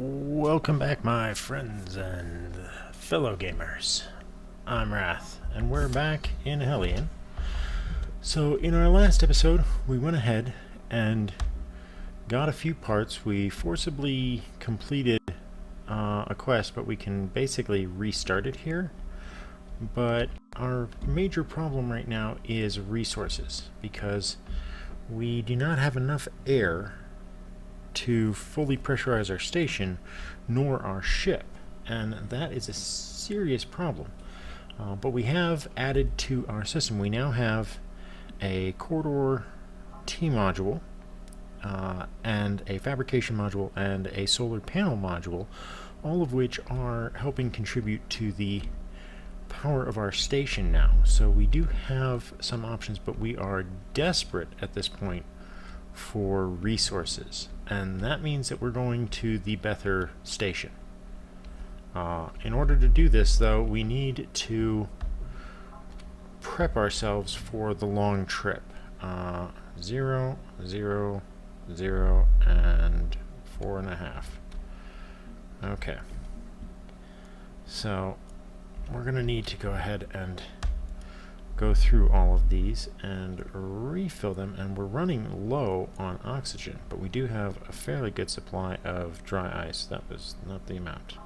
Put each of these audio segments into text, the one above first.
Welcome back, my friends and fellow gamers. I'm Wrath, and we're back in Hellion. So, in our last episode, we went ahead and got a few parts. We forcibly completed a quest, but we can basically restart it here. But our major problem right now is resources, because we do not have enough air to fully pressurize our station nor our ship, and that is a serious problem. But we have added to our system. We now have a corridor T module and a fabrication module and a solar panel module, all of which are helping contribute to the power of our station now. So we do have some options, but we are desperate at this point for resources, and that means that we're going to the Bether station. In order to do this, though, we need to prep ourselves for the long trip. 0, 0, 0, and 4.5. Okay. So, we're going to need to go ahead and go through all of these and refill them, and we're running low on oxygen, but we do have a fairly good supply of dry ice. That was not the amount.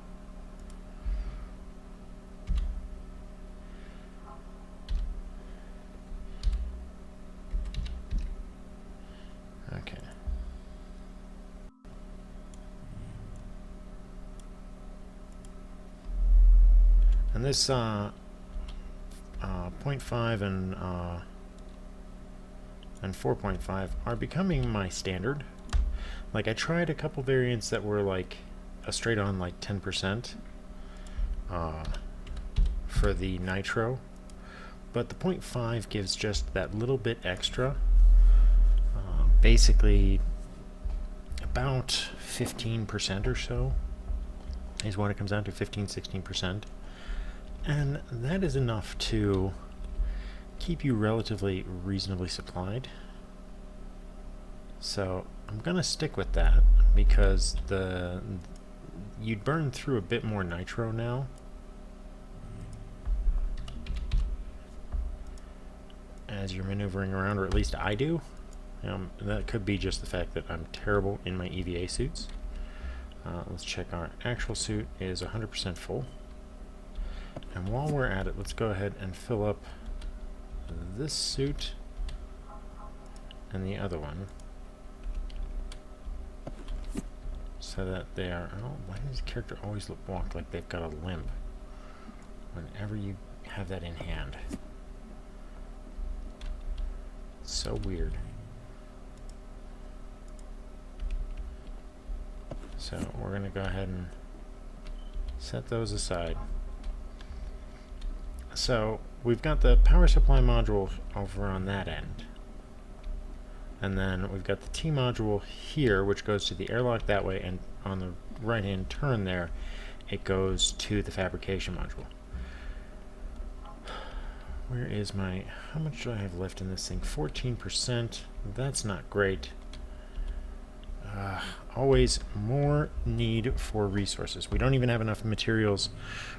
Okay. And this 0.5 and 4.5 are becoming my standard. Like, I tried a couple variants that were like a straight on like 10% for the nitro, but the 0.5 gives just that little bit extra. Basically about 15% or so is what it comes down to, 15-16%. And that is enough to keep you relatively reasonably supplied. So I'm going to stick with that, because you'd burn through a bit more nitro now. As you're maneuvering around, or at least I do. That could be just the fact that I'm terrible in my EVA suits. Let's check our actual suit is 100% full. And while we're at it, let's go ahead and fill up this suit and the other one, so that they are... Oh, why does this character always walk like they've got a limp whenever you have that in hand? It's so weird. So we're going to go ahead and set those aside. So we've got the power supply module over on that end, and then we've got the T module here, which goes to the airlock that way, and on the right hand turn there it goes to the fabrication module. Where is my... how much do I have left in this thing? 14%. That's not great. Always more need for resources. We don't even have enough materials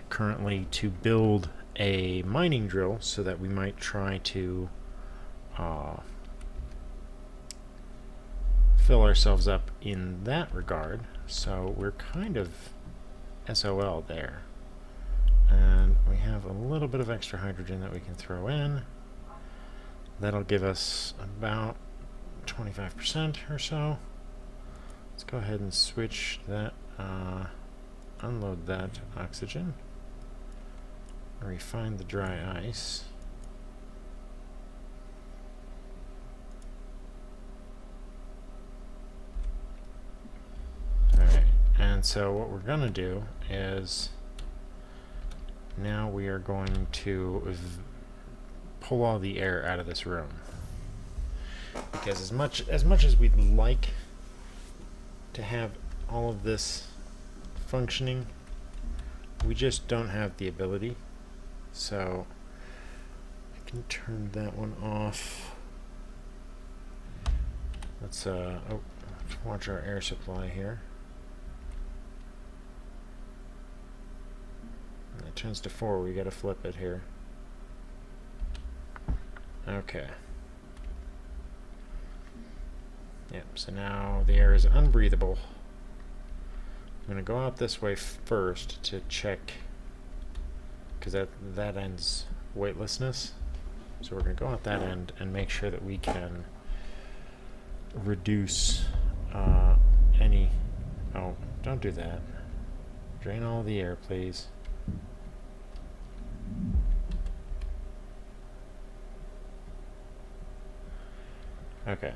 currently to build a mining drill, so that we might try to fill ourselves up in that regard. So we're kind of SOL there. And we have a little bit of extra hydrogen that we can throw in. That'll give us about 25% or so. Let's go ahead and switch that, unload that oxygen, refine the dry ice. Alright, and so what we're going to do is, now we are going to pull all the air out of this room. Because as much as we'd like to have all of this functioning, we just don't have the ability. So I can turn that one off. Let's watch our air supply here. chance to 4. We gotta flip it here. Okay. Yep, so now the air is unbreathable. I'm going to go out this way first to check, because that ends weightlessness. So we're going to go out that end and make sure that we can reduce any... Oh, don't do that. Drain all the air, please. Okay.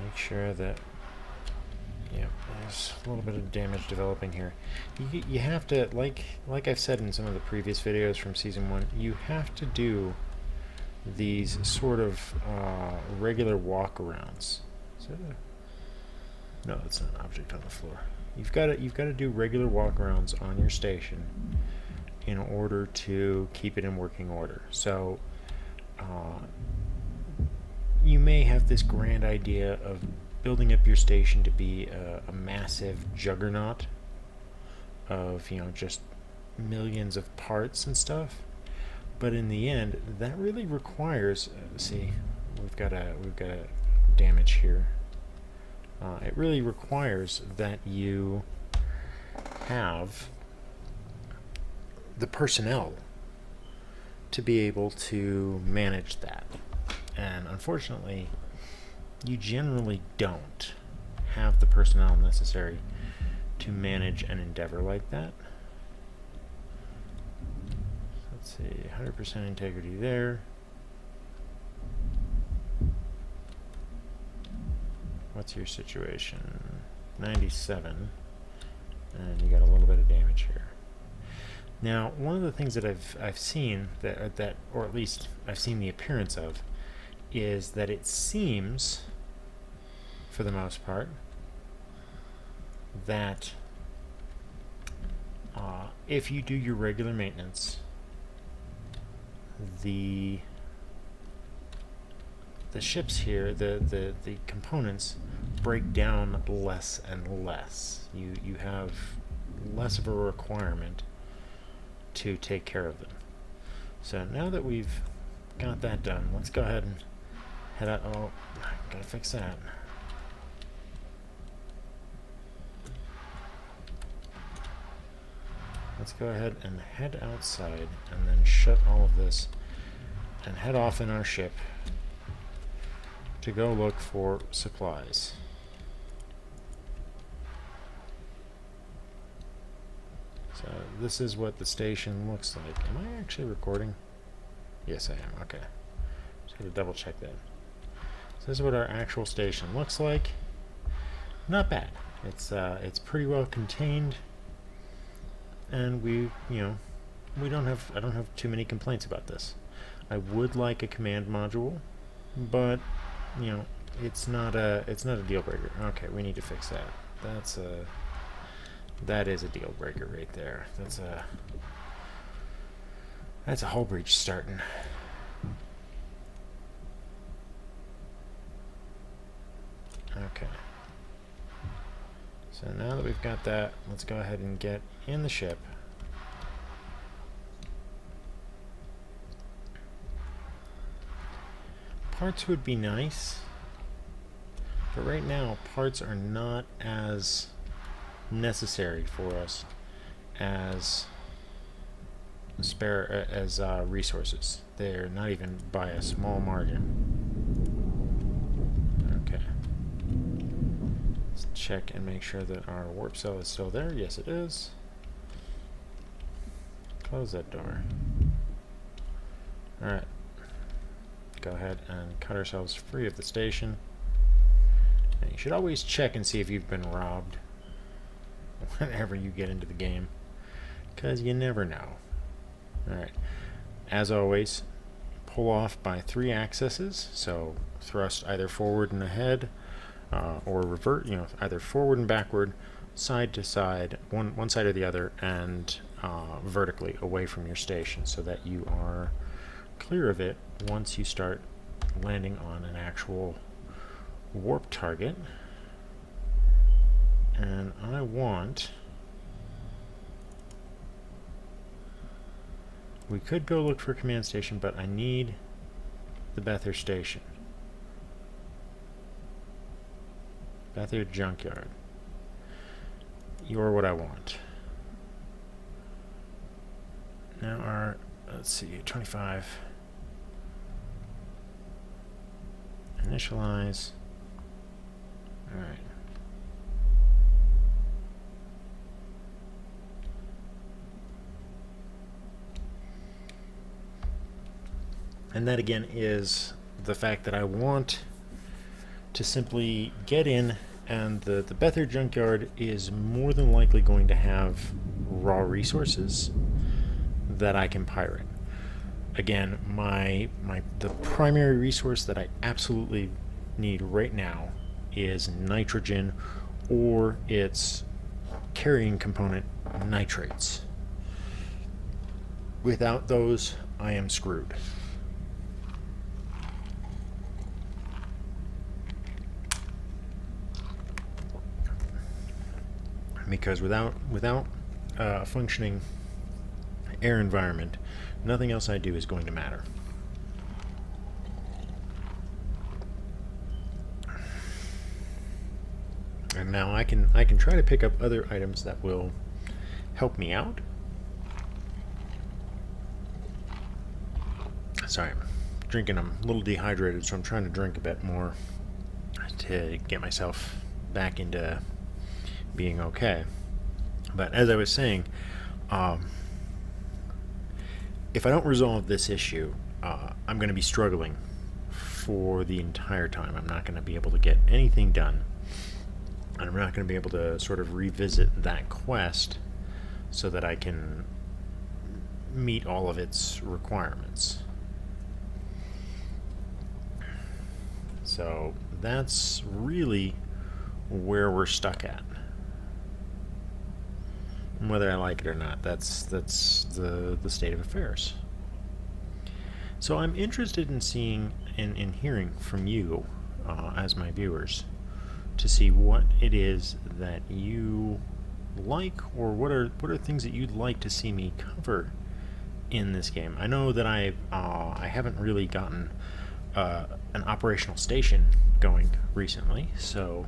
Make sure that, yeah, there's a little bit of damage developing here. You have to, like I've said in some of the previous videos from Season 1, you have to do these sort of regular walkarounds. No, it's not an object on the floor. You've got to do regular walkarounds on your station in order to keep it in working order. So you may have this grand idea of building up your station to be a massive juggernaut of, you know, just millions of parts and stuff, but in the end that really requires see, we've got a damage here. It really requires that you have the personnel to be able to manage that. And unfortunately, you generally don't have the personnel necessary to manage an endeavor like that. Let's see, 100% integrity there. What's your situation? 97. And you got a little bit of damage here. Now, one of the things that I've seen that or at least I've seen the appearance of, is that it seems, for the most part, that if you do your regular maintenance, the ships here, the components break down less and less. You have less of a requirement to take care of them. So now that we've got that done, let's go ahead and head out. Oh, gotta fix that. Let's go ahead and head outside and then shut all of this and head off in our ship to go look for supplies. So this is what the station looks like. Am I actually recording? Yes, I am. Okay. Just gotta double check that. So this is what our actual station looks like. Not bad. It's pretty well contained, and I don't have too many complaints about this. I would like a command module, but it's not a deal breaker. Okay, we need to fix that. That is a deal breaker right there. That's a hull breach starting. Okay. So now that we've got that, let's go ahead and get in the ship. Parts would be nice, but right now parts are not as necessary for us as resources. They're not even by a small margin. Okay. Let's check and make sure that our warp cell is still there. Yes, it is. Close that door. Alright. Go ahead and cut ourselves free of the station. And you should always check and see if you've been robbed whenever you get into the game, because you never know. Alright, as always, pull off by 3 accesses, so thrust either forward and ahead, or revert, either forward and backward, side to side, one side or the other, and vertically away from your station, so that you are clear of it once you start landing on an actual warp target. And I want... We could go look for a command station, but I need the Bether station. Bether junkyard. You're what I want. Now our, let's see, 25. Initialize. Alright. And that again is the fact that I want to simply get in, and the Bether junkyard is more than likely going to have raw resources that I can pirate. Again, the primary resource that I absolutely need right now is nitrogen or its carrying component, nitrates. Without those, I am screwed. Because without a functioning air environment, nothing else I do is going to matter. And now I can try to pick up other items that will help me out. Sorry, I'm drinking. I'm a little dehydrated, so I'm trying to drink a bit more to get myself back into being okay. But as I was saying, if I don't resolve this issue, I'm going to be struggling for the entire time. I'm not going to be able to get anything done, and I'm not going to be able to sort of revisit that quest so that I can meet all of its requirements. So that's really where we're stuck at. And whether I like it or not, that's the state of affairs. So I'm interested in seeing and in hearing from you as my viewers to see what it is that you like, or what are things that you'd like to see me cover in this game. I know that I haven't really gotten an operational station going recently, so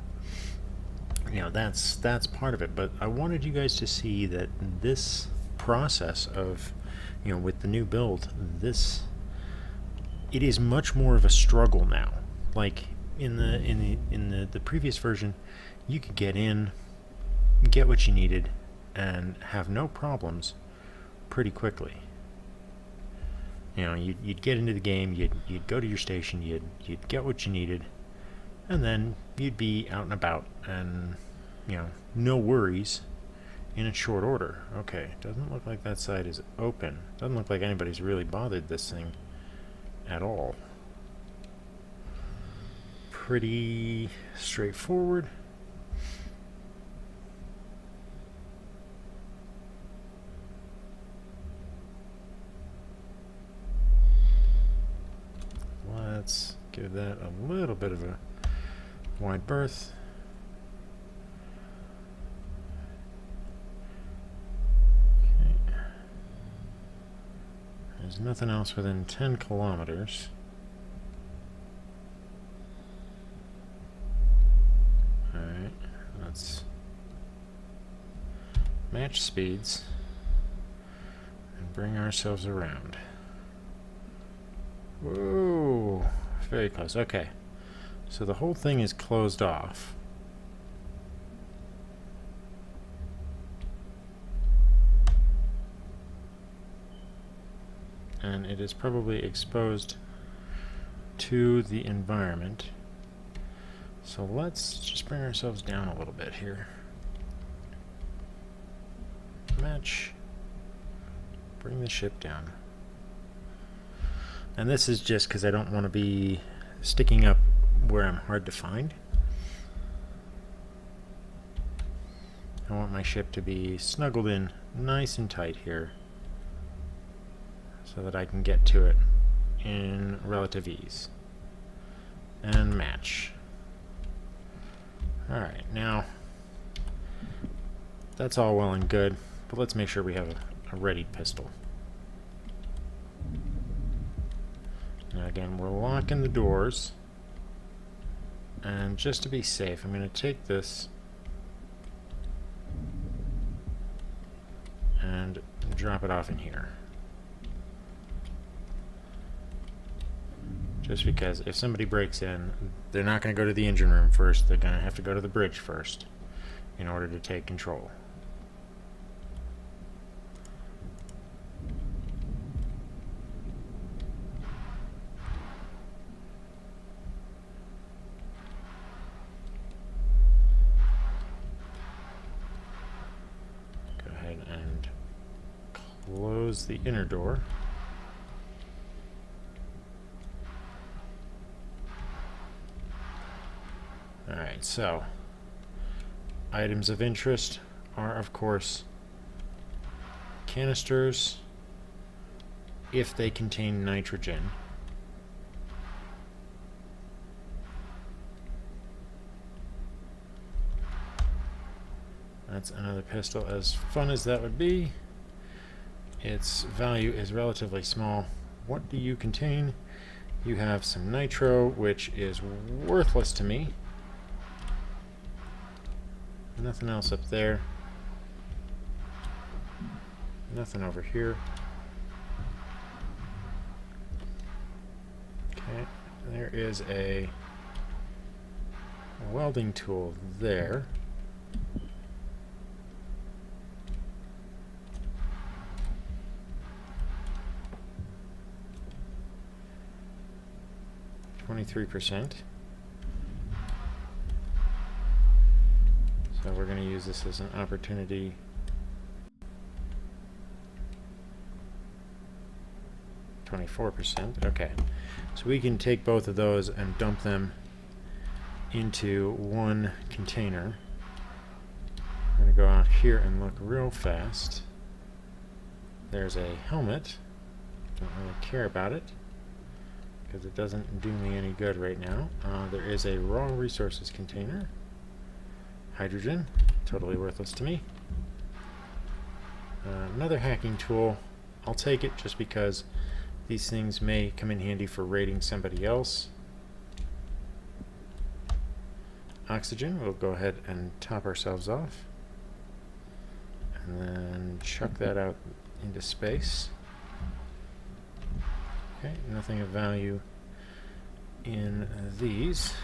you know that's part of it. But I wanted you guys to see that this process of, you know, with the new build, it is much more of a struggle now. Like in the previous version, you could get in, get what you needed, and have no problems pretty quickly. You know, you'd get into the game, you'd go to your station, you'd get what you needed, and then you'd be out and about, and you know, no worries in a short order. Okay, doesn't look like that side is open. Doesn't look like anybody's really bothered this thing at all. Pretty straightforward. Let's give that a little bit of a wide berth. Okay. There's nothing else within 10 kilometers. Alright, let's match speeds and bring ourselves around. Whoa, very close. Okay, so the whole thing is closed off. And it is probably exposed to the environment. So let's just bring ourselves down a little bit here. Match. Bring the ship down. And this is just because I don't want to be sticking up where I'm hard to find. I want my ship to be snuggled in nice and tight here so that I can get to it in relative ease. And match. Alright, now that's all well and good, but let's make sure we have a ready pistol. Now again, we're locking the doors, and just to be safe, I'm going to take this and drop it off in here. Just because if somebody breaks in, they're not going to go to the engine room first, they're going to have to go to the bridge first in order to take control. Go ahead and close the inner door. Alright, so items of interest are, of course, canisters if they contain nitrogen. That's another pistol. As fun as that would be, its value is relatively small. What do you contain? You have some nitro, which is worthless to me. Nothing else up there. Nothing over here. Okay, there is a welding tool there. %. So we're going to use this as an opportunity. %. Okay. So we can take both of those and dump them into one container. I'm going to go out here and look real fast. There's a helmet. Don't really care about it because it doesn't do me any good right now. There is a raw resources container. Hydrogen, totally worthless to me. Another hacking tool. I'll take it just because these things may come in handy for raiding somebody else. Oxygen, we'll go ahead and top ourselves off. And then chuck that out into space. Okay, nothing of value in these.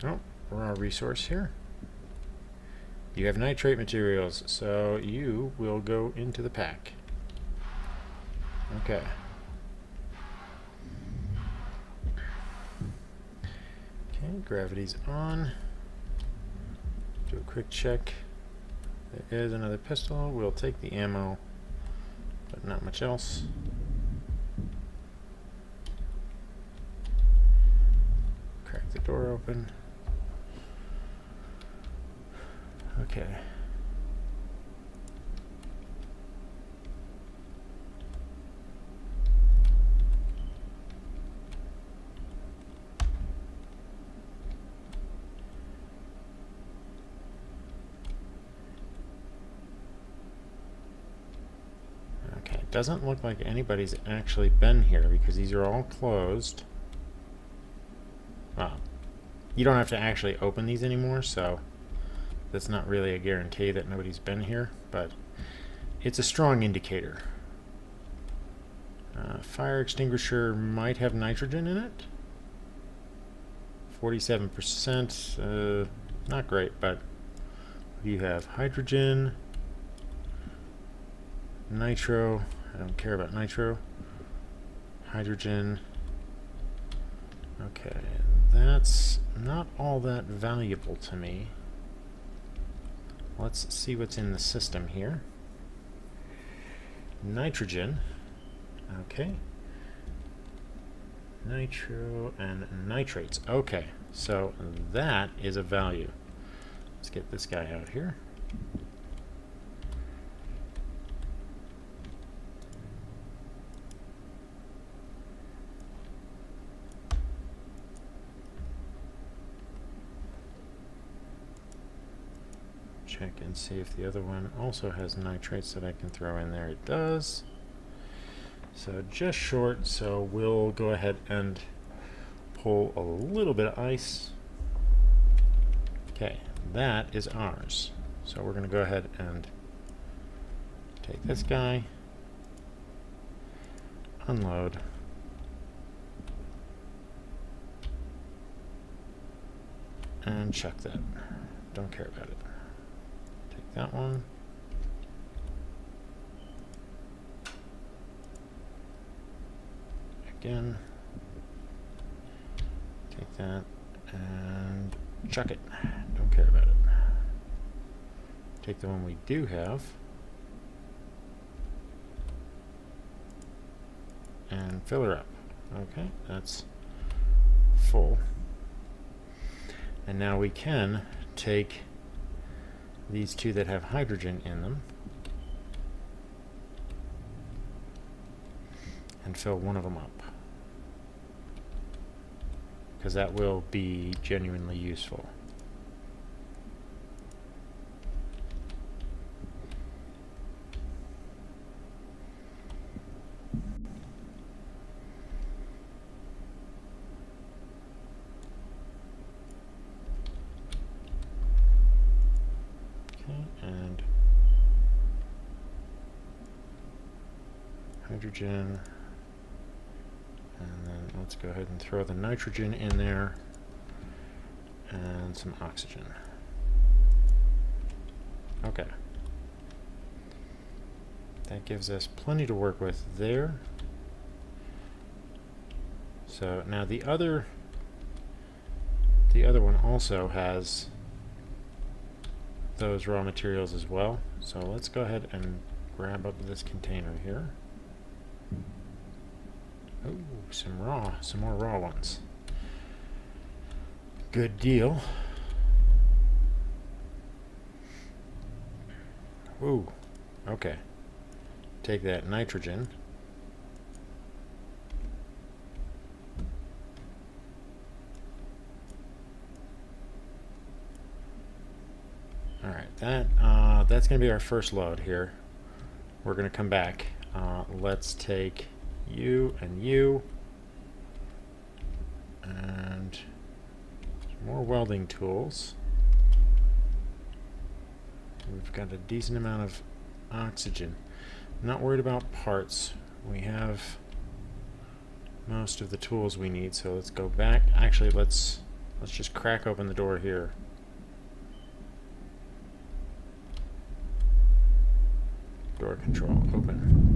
Oh, raw resource here. You have nitrate materials, so you will go into the pack. Okay. Okay, gravity's on. Do a quick check. There is another pistol. We'll take the ammo, but not much else. Crack the door open. Okay. Okay, it doesn't look like anybody's actually been here because these are all closed. Well, you don't have to actually open these anymore, so that's not really a guarantee that nobody's been here, but it's a strong indicator. Fire extinguisher might have nitrogen in it. 47%, not great, but you have hydrogen, nitro, I don't care about nitro, hydrogen. Okay, that's not all that valuable to me. Let's see what's in the system here. Nitrogen. Okay. Nitro and nitrates. Okay, so that is a value. Let's get this guy out here. check and see if the other one also has nitrates that I can throw in there. It does. So just short, so we'll go ahead and pull a little bit of ice. Okay, that is ours. So we're going to go ahead and take this guy, unload, and chuck that. Don't care about it. Take that one. Again. Take that and chuck it. Don't care about it. Take the one we do have and fill her up. Okay, that's full. And now we can take these two that have hydrogen in them and fill one of them up, because that will be genuinely useful. And hydrogen, and then let's go ahead and throw the nitrogen in there and some oxygen. Okay, that gives us plenty to work with there. So now the other one also has those raw materials as well. So let's go ahead and grab up this container here. Oh, some more raw ones. Good deal. Ooh, okay. Take that nitrogen. Alright, that's going to be our first load here. We're going to come back. Let's take you and you. And more welding tools. We've got a decent amount of oxygen. Not worried about parts. We have most of the tools we need, so let's go back. Actually, let's just crack open the door here. Door control open.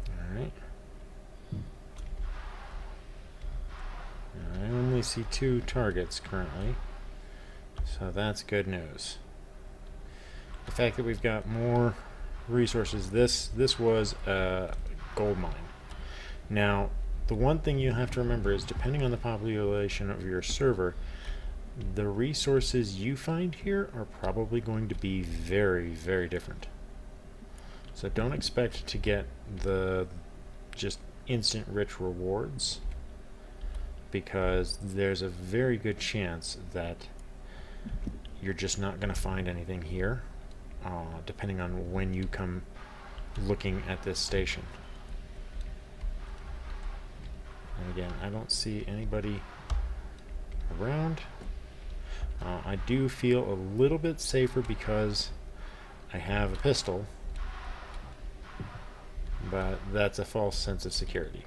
Alright. I only see 2 targets currently, so that's good news. The fact that we've got more resources, this was a gold mine. Now, the one thing you have to remember is, depending on the population of your server, the resources you find here are probably going to be very, very different. So don't expect to get the just instant rich rewards, because there's a very good chance that you're just not going to find anything here, depending on when you come looking at this station. And again, I don't see anybody around. I do feel a little bit safer because I have a pistol, but that's a false sense of security.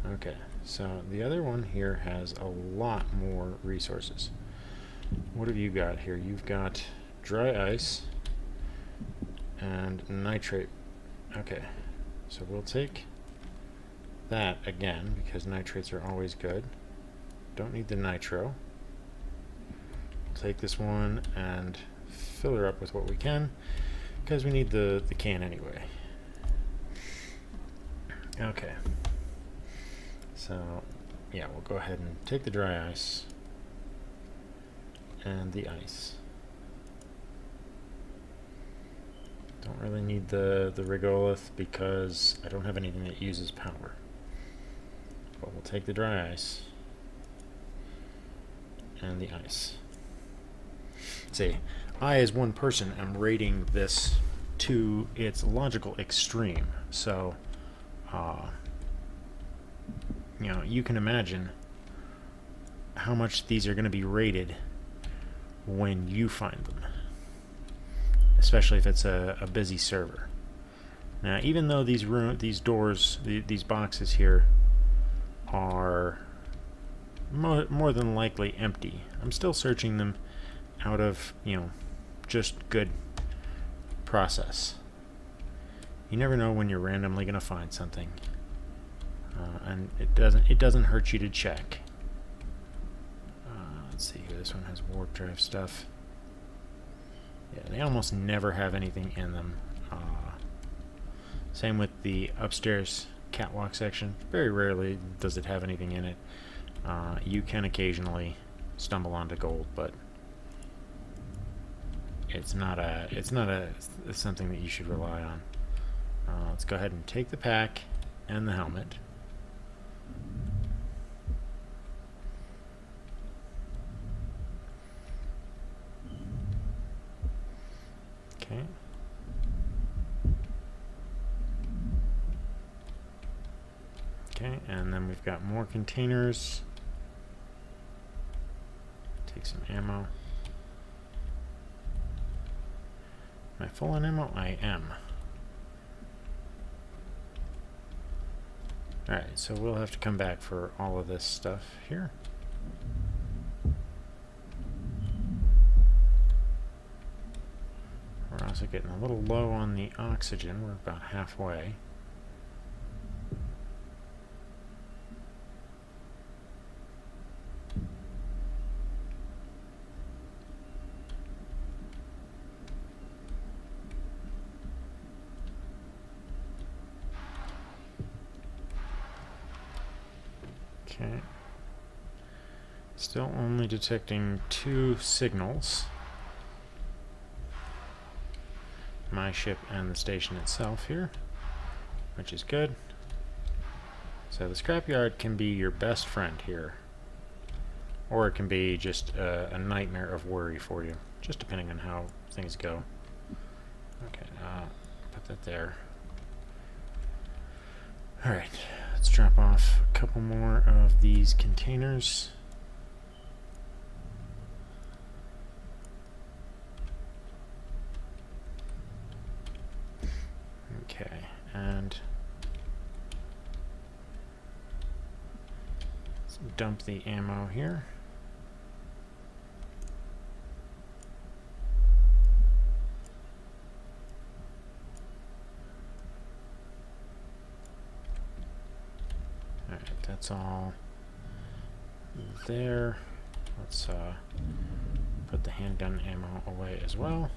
Okay, so the other one here has a lot more resources. What have you got here? You've got dry ice and nitrate. Okay, so we'll take that again, because nitrates are always good. Don't need the nitro. We'll take this one and fill her up with what we can, because we need the can anyway. Okay. So, yeah, we'll go ahead and take the dry ice and the ice. Don't really need the regolith because I don't have anything that uses power. take the dry ice and the ice. See, I as one person am rating this to its logical extreme. So, you know, you can imagine how much these are going to be rated when you find them, especially if it's a busy server. Now, even though these doors, these boxes here are more than likely empty, I'm still searching them out of, you know, just good process. You never know when you're randomly going to find something, and it doesn't hurt you to check. Let's see here. This one has warp drive stuff. Yeah, they almost never have anything in them. Same with the upstairs catwalk section. Very rarely does it have anything in it. You can occasionally stumble onto gold, but it's not something that you should rely on. Let's go ahead and take the pack and the helmet. Okay. Okay, and then we've got more containers. Take some ammo. Am I full on ammo? I am. Alright, so we'll have to come back for all of this stuff here. We're also getting a little low on the oxygen. We're about halfway. Okay. Still only detecting 2 signals. My ship and the station itself here, which is good. So the scrapyard can be your best friend here, or it can be just a nightmare of worry for you, just depending on how things go. Okay, put that there. Alright, let's drop off a couple more of these containers. Okay, and let's dump the ammo here. Alright, that's all there. Let's put the handgun ammo away as well.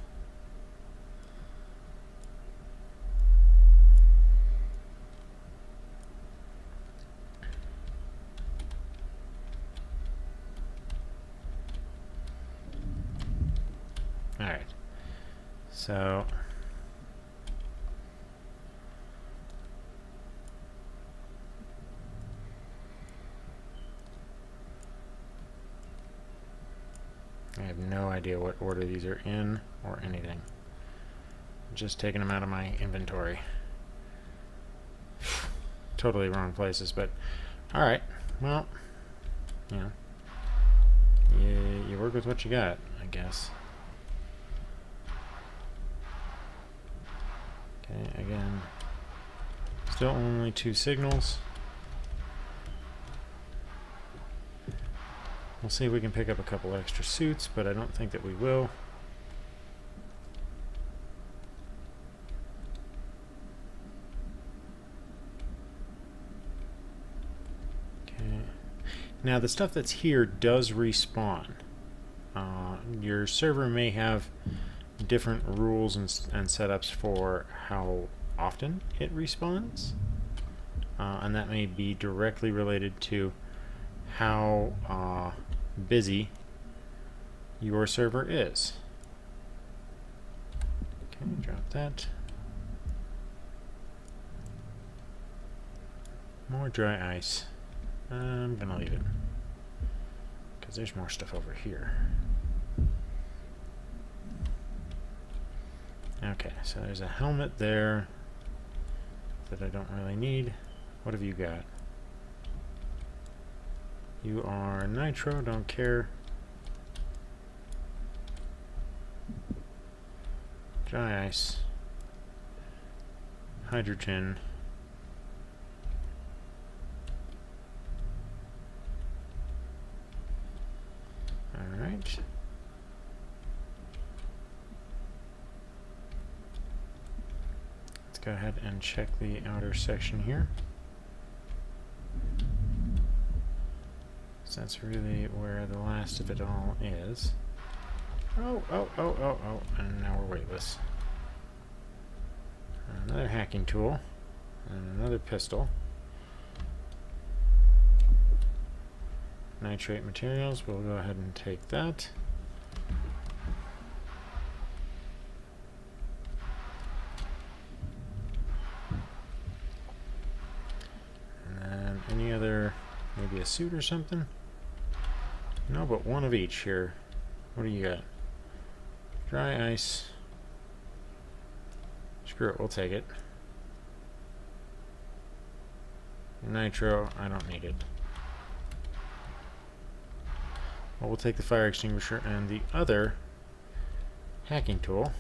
Alright, so I have no idea what order these are in or anything. Just taking them out of my inventory. Totally wrong places, but alright, well, you know, you work with what you got, I guess. Okay, again, still only 2 signals. We'll see if we can pick up a couple extra suits, but I don't think that we will. Okay. Now the stuff that's here does respawn. Your server may have different rules and setups for how often it respawns, and that may be directly related to how busy your server is. Okay, drop that. More dry ice. I'm gonna leave it, because there's more stuff over here. Okay, so there's a helmet there that I don't really need. What have you got? You are nitro, don't care. Dry ice. Hydrogen. Alright. Let's go ahead and check the outer section here. So that's really where the last of it all is. Oh, and now we're weightless. Another hacking tool, and another pistol. Nitrate materials, we'll go ahead and take that. And then any other, maybe a suit or something? No, but one of each here. What do you got? Dry ice. Screw it, we'll take it. Nitro, I don't need it. Well, we'll take the fire extinguisher and the other hacking tool.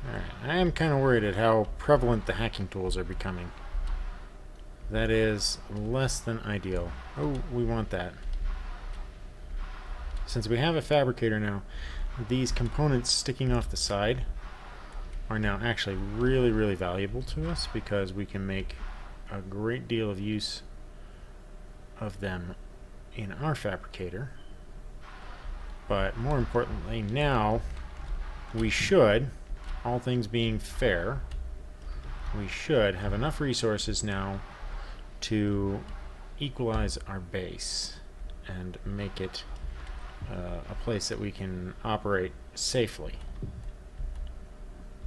Alright, I am kind of worried at how prevalent the hacking tools are becoming. That is less than ideal. Oh, we want that. Since we have a fabricator now, these components sticking off the side are now actually really, really valuable to us, because we can make a great deal of use of them in our fabricator. But more importantly, now we should, all things being fair, we should have enough resources now to equalize our base and make it a place that we can operate safely.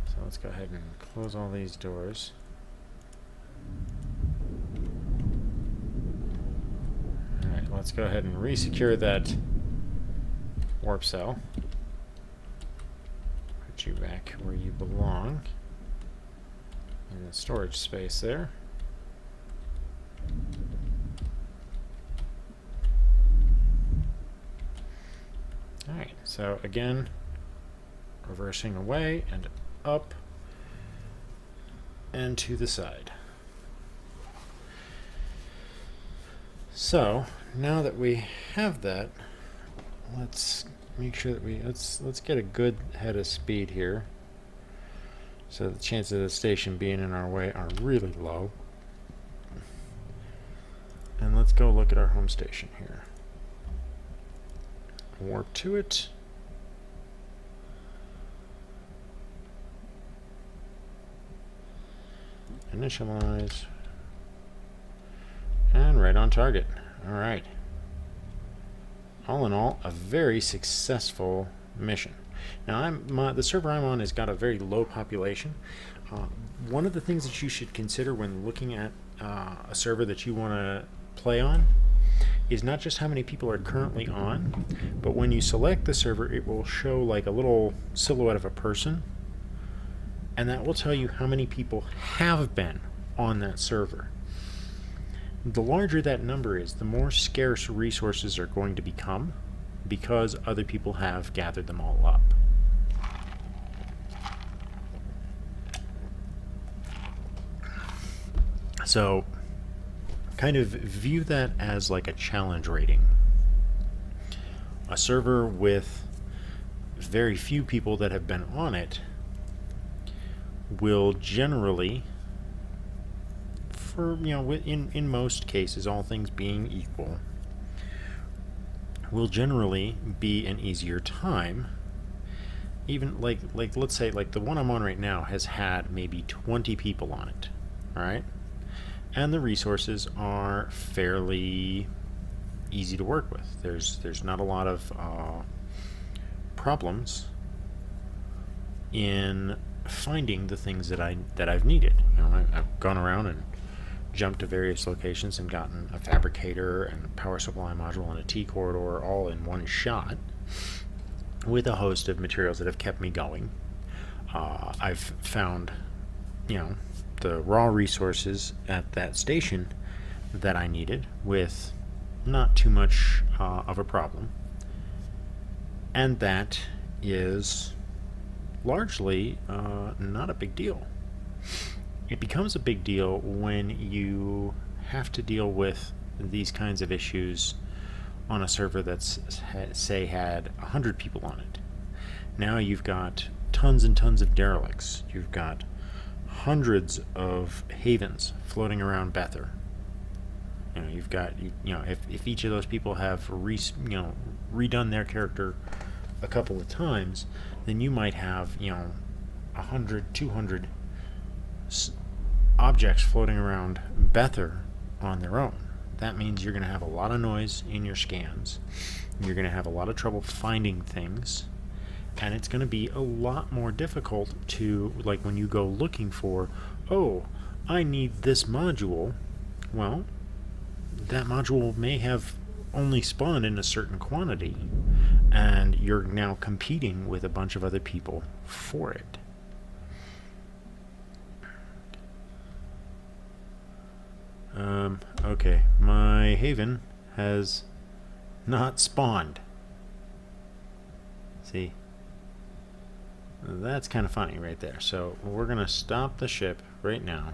So let's go ahead and close all these doors. Alright, let's go ahead and re-secure that warp cell. Put you back where you belong, in the storage space there. Alright, so again, reversing away and up and to the side. So now that we have that, let's make sure that let's get a good head of speed here, so the chances of the station being in our way are really low. And let's go look at our home station here. Warp to it. Initialize. And right on target. Alright. All in all, a very successful mission. Now, the server I'm on has got a very low population. One of the things that you should consider when looking at a server that you want to play on is not just how many people are currently on, but when you select the server, it will show like a little silhouette of a person, and that will tell you how many people have been on that server. The larger that number is, the more scarce resources are going to become, because other people have gathered them all up. So kind of view that as like a challenge rating. A server with very few people that have been on it will generally, for in most cases, all things being equal, will generally be an easier time. Even like let's say like the one I'm on right now has had maybe 20 people on it, all right? And the resources are fairly easy to work with. There's not a lot of problems in finding the things that I've needed. I've gone around and jumped to various locations and gotten a fabricator and a power supply module and a T corridor all in one shot, with a host of materials that have kept me going. I've found, the raw resources at that station that I needed with not too much of a problem. And that is largely not a big deal. It becomes a big deal when you have to deal with these kinds of issues on a server that's, say, had 100 people on it. Now you've got tons and tons of derelicts. You've got hundreds of havens floating around Bether. You've got, if each of those people have redone their character a couple of times, then you might have 100, 200 objects floating around Bether on their own. That means you're going to have a lot of noise in your scans. You're going to have a lot of trouble finding things, and it's going to be a lot more difficult to, like, when you go looking for, oh, I need this module. Well, that module may have only spawned in a certain quantity, and you're now competing with a bunch of other people for it. Okay, my haven has not spawned. See? That's kind of funny right there. So we're going to stop the ship right now.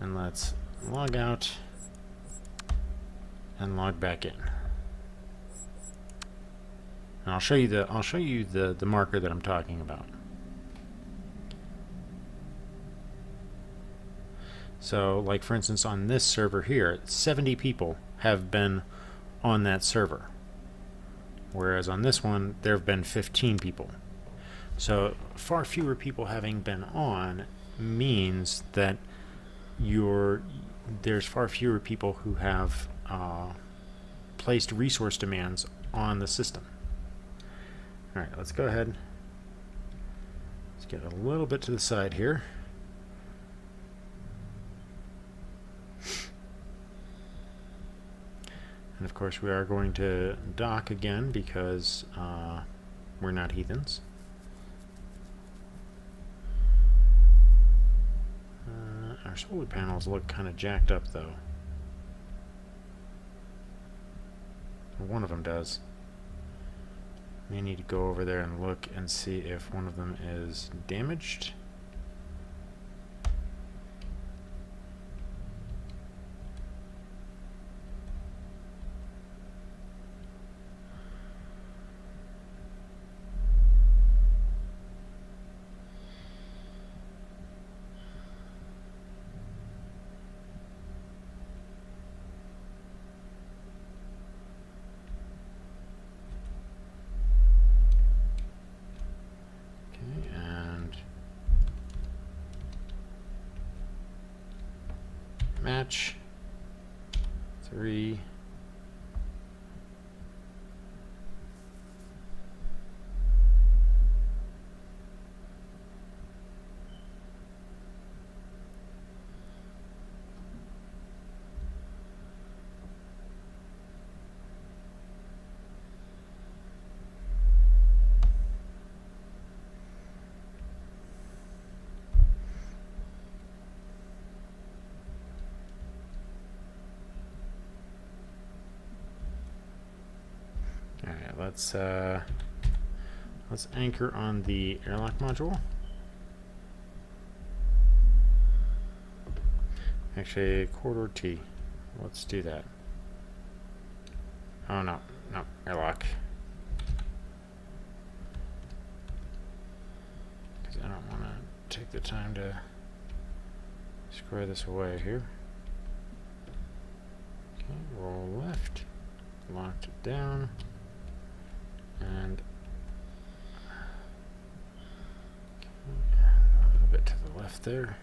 And let's log out and log back in. And I'll show you the marker that I'm talking about. So, like, for instance, on this server here, 70 people have been on that server, whereas on this one there have been 15 people. So far fewer people having been on means that there's far fewer people who have placed resource demands on the system. Alright, let's go ahead. Let's get a little bit to the side here. And of course we are going to dock again because we're not heathens. Our solar panels look kind of jacked up though. One of them does. We need to go over there and look and see if one of them is damaged. Match 3. Alright, let's anchor on the airlock module. Actually, corridor T. Let's do that. Oh no, airlock. Because I don't want to take the time to square this away here. Okay, roll left, locked it down. And a little bit to the left there.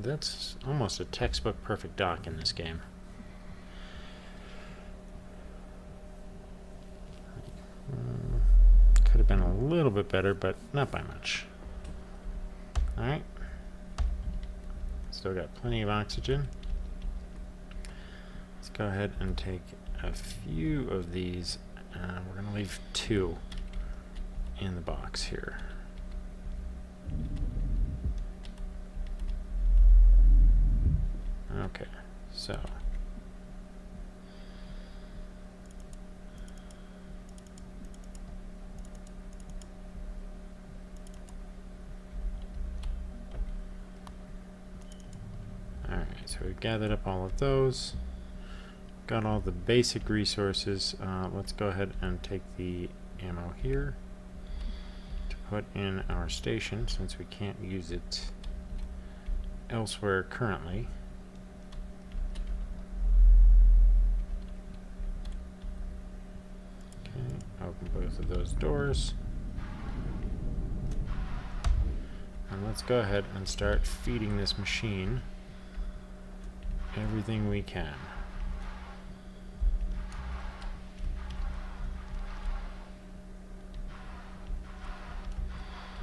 that's almost a textbook perfect dock in this game. Could have been a little bit better, but not by much. Alright. Still got plenty of oxygen. Let's go ahead and take a few of these. We're going to leave 2 in the box here. Okay, so alright, so we've gathered up all of those. Got all the basic resources. Let's go ahead and take the ammo here to put in our station since we can't use it elsewhere currently. Okay, open both of those doors. And let's go ahead and start feeding this machine everything we can.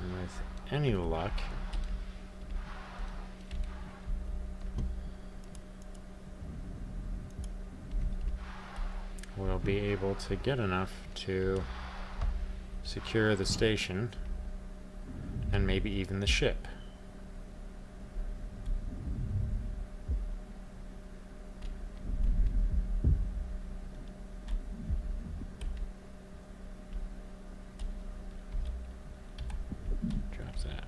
And with any luck, we'll be able to get enough to secure the station and maybe even the ship. Drops that.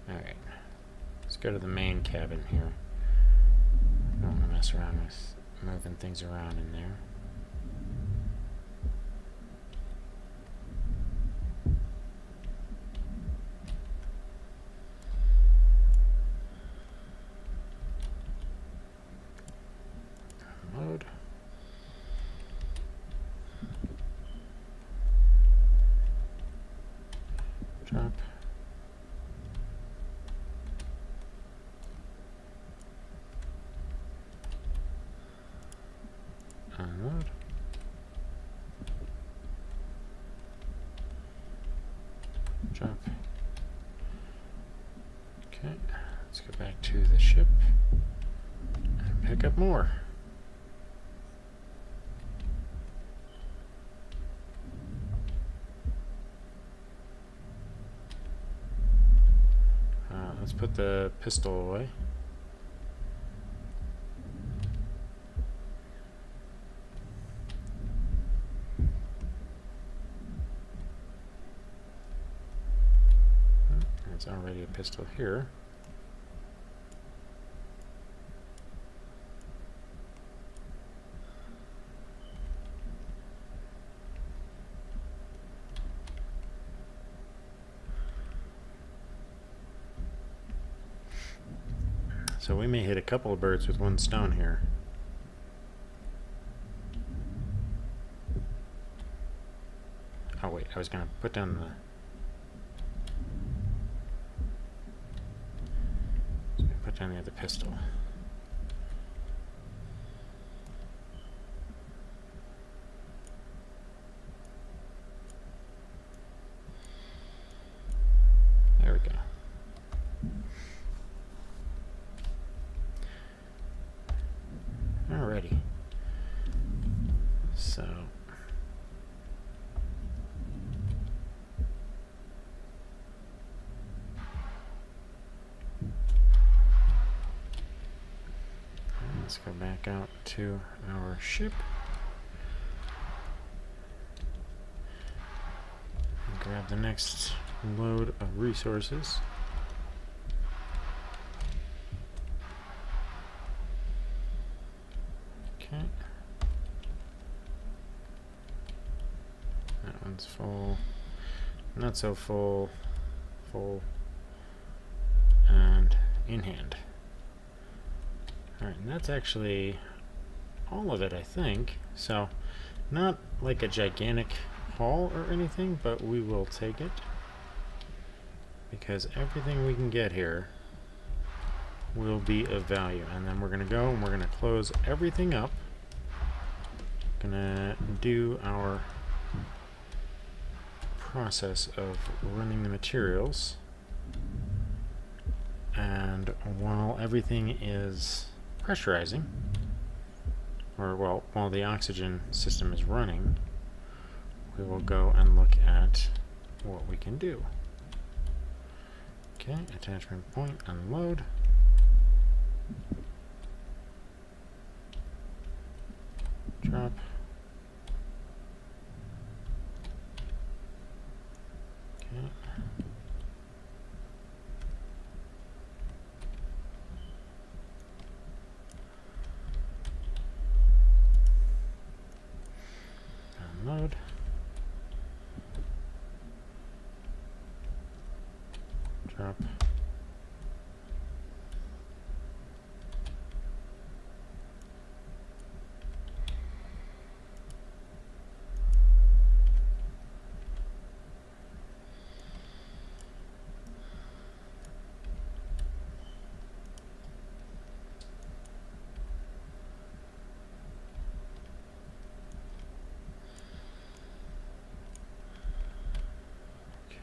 Alright, let's go to the main cabin here. Don't want to mess around with moving things around in there. Load. Drop. Unload. Drop. Okay, let's go back to the ship and pick up more. Let's put the pistol away. There's already a pistol here. So we may hit a couple of birds with one stone here. Oh wait, I was gonna put down the... put down the other pistol. There we go. Alrighty. So let's go back out to our ship and grab the next load of resources. Okay. That one's full. Not so full. full and in hand. Alright, and that's actually all of it, I think. So, not like a gigantic haul or anything, but we will take it. Because everything we can get here will be of value. And then we're going to go and we're going to close everything up. Going to do our process of running the materials. And while everything is pressurizing, or well, while the oxygen system is running, we will go and look at what we can do. Okay, attachment point, unload. Drop. Okay. Unload. Drop.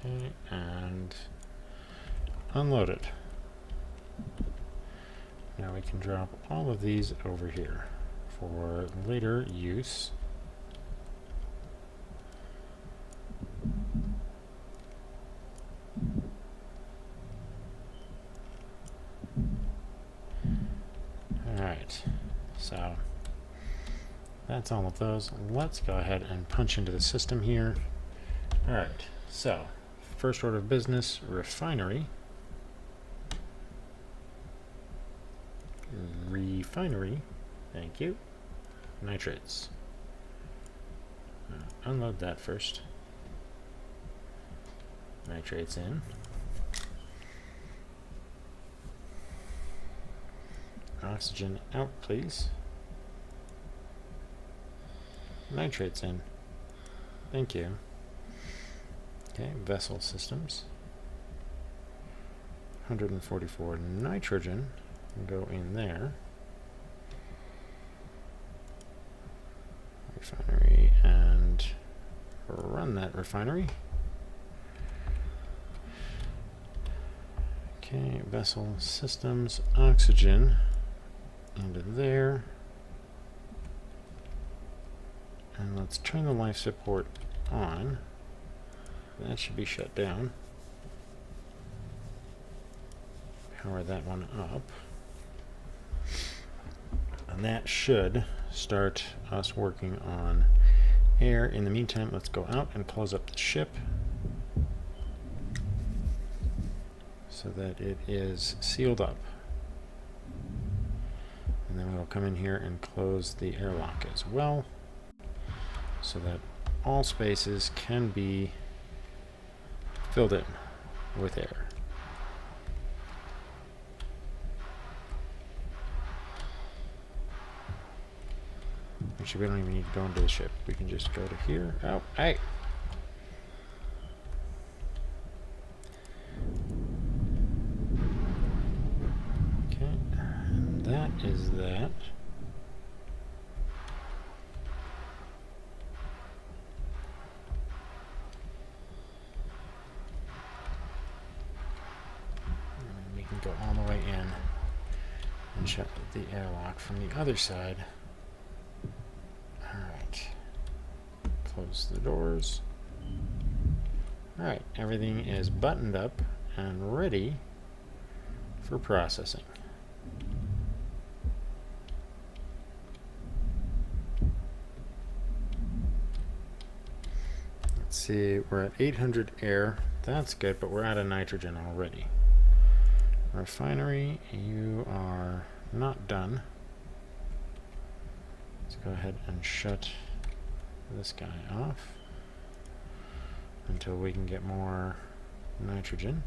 Okay, and unload it. Now we can drop all of these over here for later use. Alright, so that's all of those. Let's go ahead and punch into the system here. Alright, so first order of business, refinery. Refinery, thank you. Nitrates. Unload that first. Nitrates in. Oxygen out, please. Nitrates in. Thank you. Okay, vessel systems. 144 nitrogen. Go in there. Refinery and run that refinery. Okay, vessel systems, oxygen into there. And let's turn the life support on. That should be shut down. Power that one up. And that should start us working on air. In the meantime, let's go out and close up the ship so that it is sealed up. And then we'll come in here and close the airlock as well so that all spaces can be filled in with air. Actually, we don't even need to go into the ship. We can just go to here. Oh, hey! Okay, and that is that. And we can go all the way in and shut the airlock from the other side. Alright, close the doors. Alright, everything is buttoned up and ready for processing. Let's see, we're at 800 air. That's good, but we're out of nitrogen already. Refinery, you are not done. Let's go ahead and shut this guy off until we can get more nitrogen.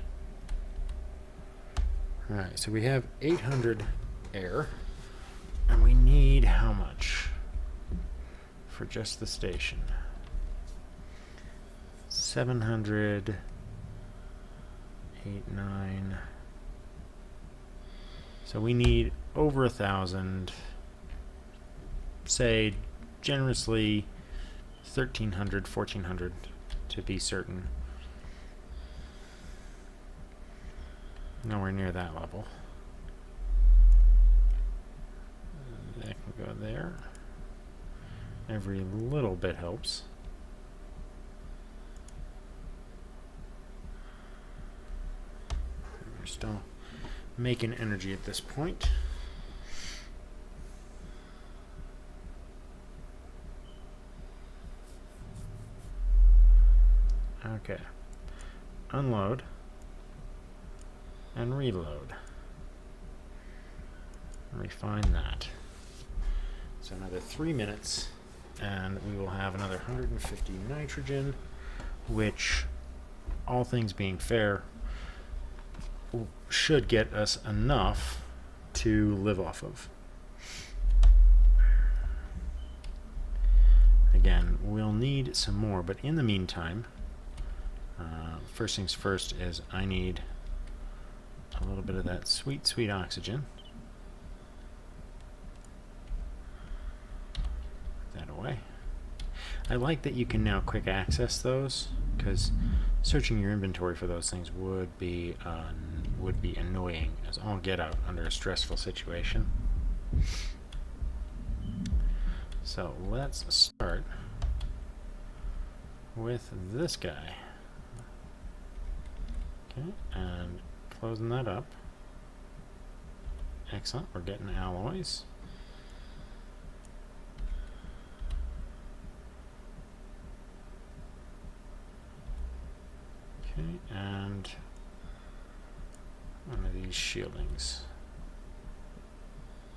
Alright, so we have 800 air, and we need how much for just the station? 700, 8, 9. So we need over 1,000, say generously 1,300, 1,400 to be certain. Nowhere near that level. That can go there. Every little bit helps. We're still making energy at this point. Okay. Unload. And reload. Refine that. So another 3 minutes, and we will have another 150 nitrogen, which, all things being fair, should get us enough to live off of. Again, we'll need some more, but in the meantime, first things first is I need a little bit of that sweet, sweet oxygen. Put that away. I like that you can now quick access those, because searching your inventory for those things would be annoying as all get out under a stressful situation. So let's start with this guy. Okay, and closing that up. Excellent, we're getting alloys. Okay, and one of these shieldings,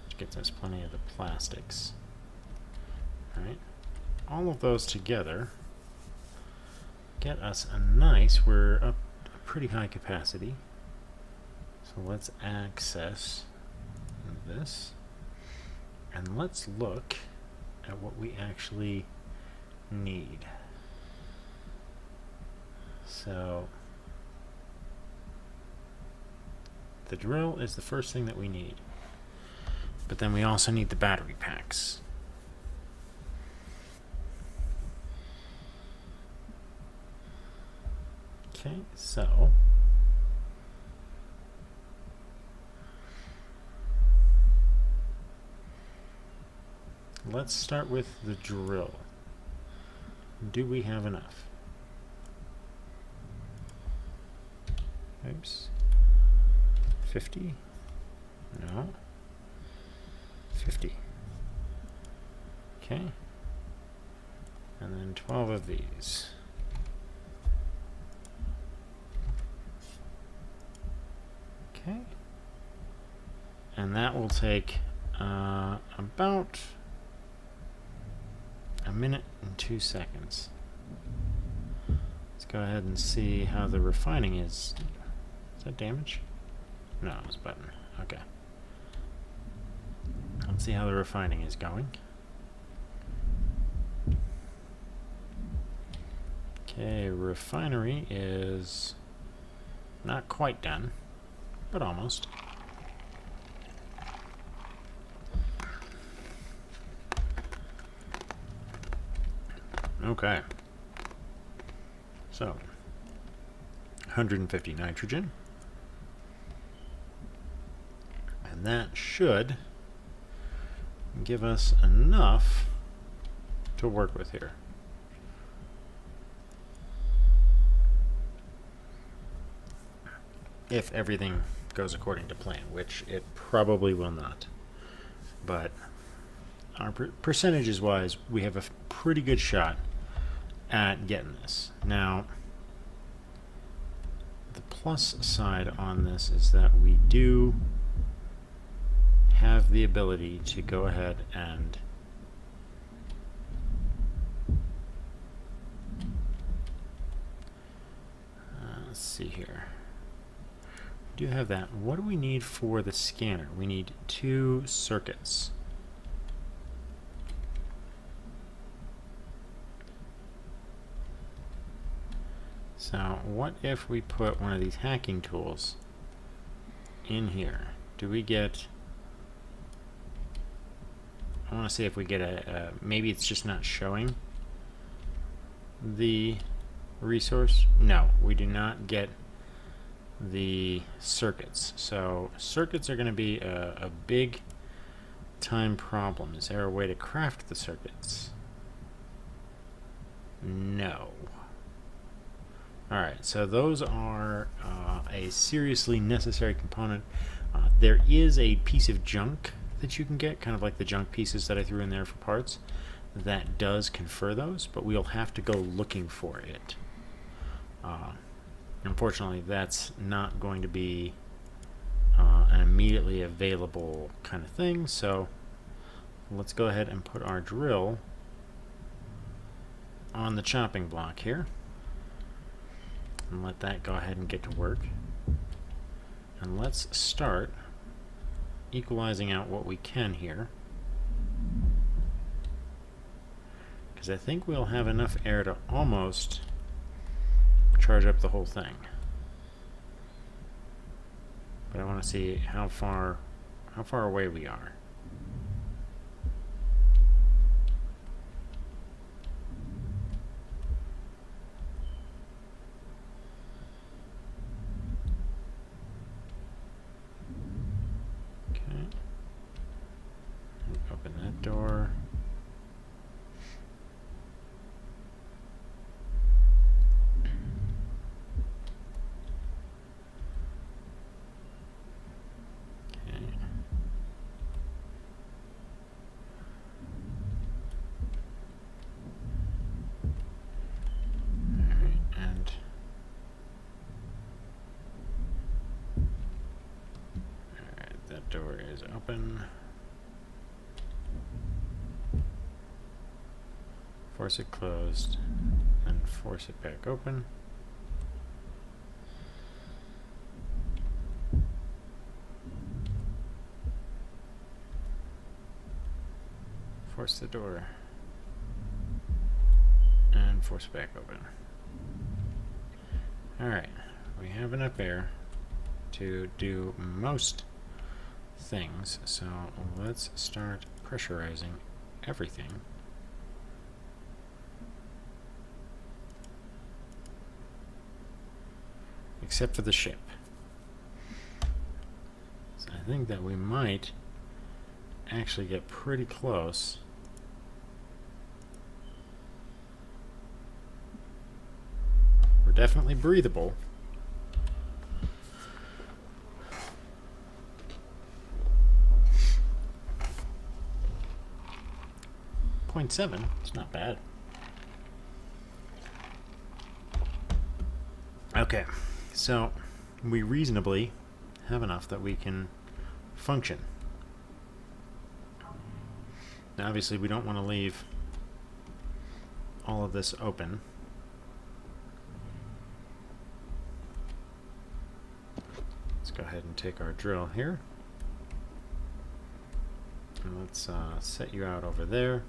which gets us plenty of the plastics. Alright, all of those together get us a nice, we're up a pretty high capacity. So let's access this, and let's look at what we actually need. So the drill is the first thing that we need, but then we also need the battery packs. Okay, so let's start with the drill. Do we have enough? Oops. 50? No. 50. Okay. And then 12 of these. Okay. And that will take about a minute and 2 seconds. Let's go ahead and see how the refining is. Is that damage? No, it's a button. Okay. Let's see how the refining is going. Okay, refinery is not quite done, but almost. Okay. So, 150 nitrogen. And that should give us enough to work with here. If everything goes according to plan, which it probably will not. But our percentages wise, we have a pretty good shot at getting this. Now, the plus side on this is that we do have the ability to go ahead and let's see here. do have that. What do we need for the scanner? We need 2 circuits. So what if we put one of these hacking tools in here? Do we get... I want to see if we get a maybe it's just not showing the resource. No, we do not get the circuits. So circuits are going to be a big time problem. Is there a way to craft the circuits? No. Alright, so those are a seriously necessary component. There is a piece of junk that you can get, kind of like the junk pieces that I threw in there for parts, that does confer those, but we'll have to go looking for it. Unfortunately, that's not going to be an immediately available kind of thing, so let's go ahead and put our drill on the chopping block here and let that go ahead and get to work. And let's start equalizing out what we can here, because I think we'll have enough air to almost charge up the whole thing. But I want to see how far away we are. Open that door. Okay. Alright, and alright, that door is open. Force it closed, and force it back open. Force the door, and force it back open. Alright, we have enough air to do most things, so let's start pressurizing everything. Except for the ship. So I think that we might actually get pretty close. We're definitely breathable. .7, it's not bad. Okay. So, we reasonably have enough that we can function. Now, obviously, we don't want to leave all of this open. Let's go ahead and take our drill here. And let's set you out over there.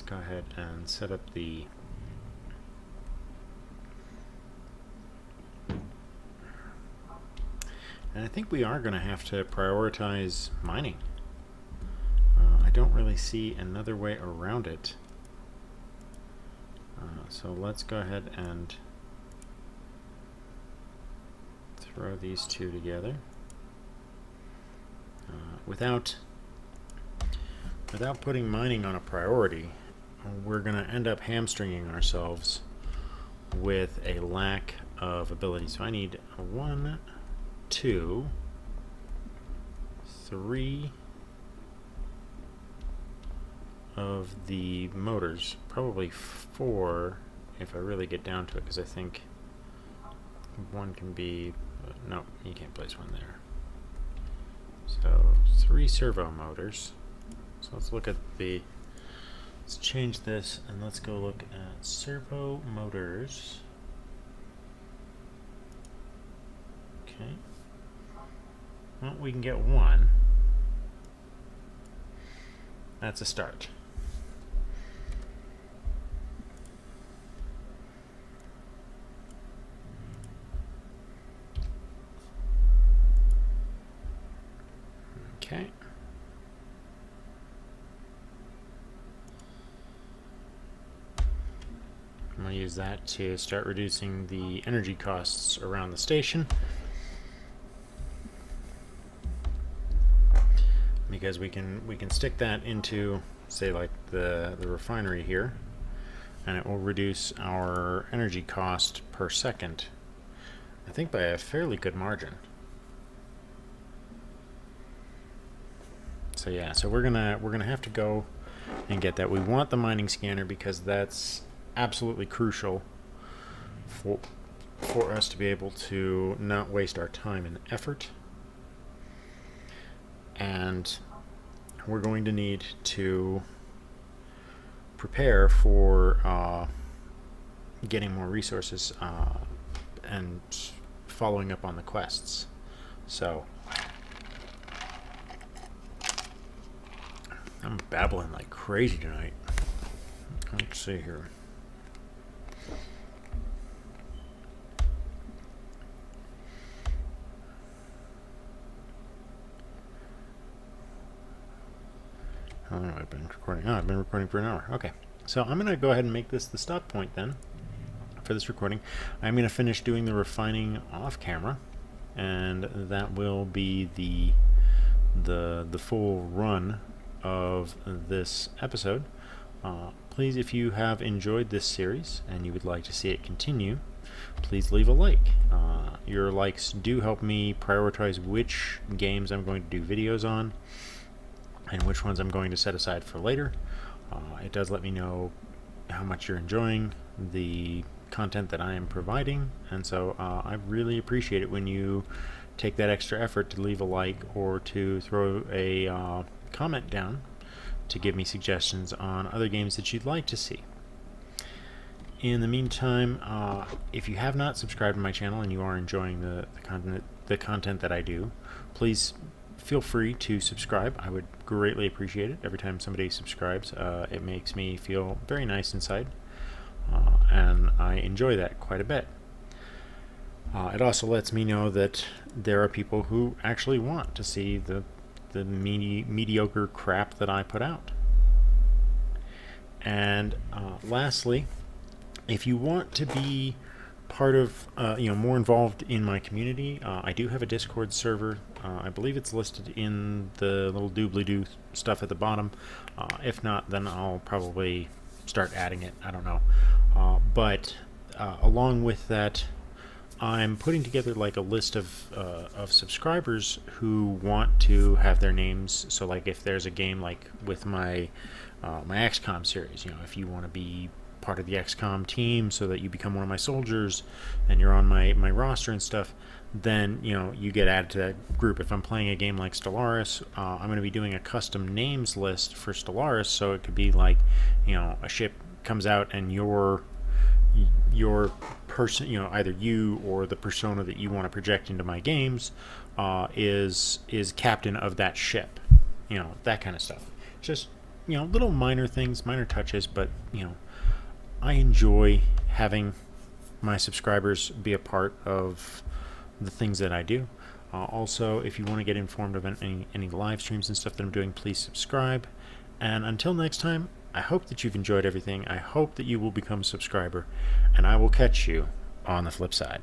Go ahead and set up the and I think we are going to have to prioritize mining. I don't really see another way around it. So let's go ahead and throw these two together. Without putting mining on a priority, we're going to end up hamstringing ourselves with a lack of ability. So I need 1, 2, 3 of the motors, probably 4 if I really get down to it, because I think one can be, no, you can't place one there. So 3 servo motors. So let's look at the Let's change this and let's go look at servo motors. Okay. Well, we can get one. That's a start. Okay. I'm going to use that to start reducing the energy costs around the station, because we can stick that into, say, like the refinery here, and it will reduce our energy cost per second, I think by a fairly good margin. So yeah, so we're gonna have to go and get that. We want the mining scanner because that's absolutely crucial for us to be able to not waste our time and effort. And we're going to need to prepare for getting more resources and following up on the quests. So I'm babbling like crazy tonight. Let's see here. How long have I been recording? Oh, I've been recording for an hour. Okay. So I'm going to go ahead and make this the stop point then for this recording. I'm going to finish doing the refining off camera, and that will be the full run of this episode. Please, if you have enjoyed this series and you would like to see it continue, please leave a like. Your likes do help me prioritize which games I'm going to do videos on and which ones I'm going to set aside for later. It does let me know how much you're enjoying the content that I am providing, and so I really appreciate it when you take that extra effort to leave a like or to throw a comment down to give me suggestions on other games that you'd like to see. In the meantime, if you have not subscribed to my channel and you are enjoying the content that I do, please feel free to subscribe. I would greatly appreciate it. Every time somebody subscribes, it makes me feel very nice inside, and I enjoy that quite a bit. It also lets me know that there are people who actually want to see the mediocre crap that I put out. And lastly, if you want to be part of, more involved in my community, I do have a Discord server. I believe it's listed in the little doobly-doo stuff at the bottom. If not, then I'll probably start adding it. I don't know. But along with that, I'm putting together like a list of subscribers who want to have their names. So like if there's a game like with my my XCOM series, if you want to be part of the XCOM team so that you become one of my soldiers and you're on my roster and stuff, then you get added to that group. If I'm playing a game like Stellaris, I'm going to be doing a custom names list for Stellaris, so it could be like a ship comes out and your person, either you or the persona that you want to project into my games is captain of that ship, that kind of stuff. Just little minor things, minor touches, but I enjoy having my subscribers be a part of the things that I do. Also, if you want to get informed of any live streams and stuff that I'm doing, please subscribe. And until next time, I hope that you've enjoyed everything. I hope that you will become a subscriber, and I will catch you on the flip side.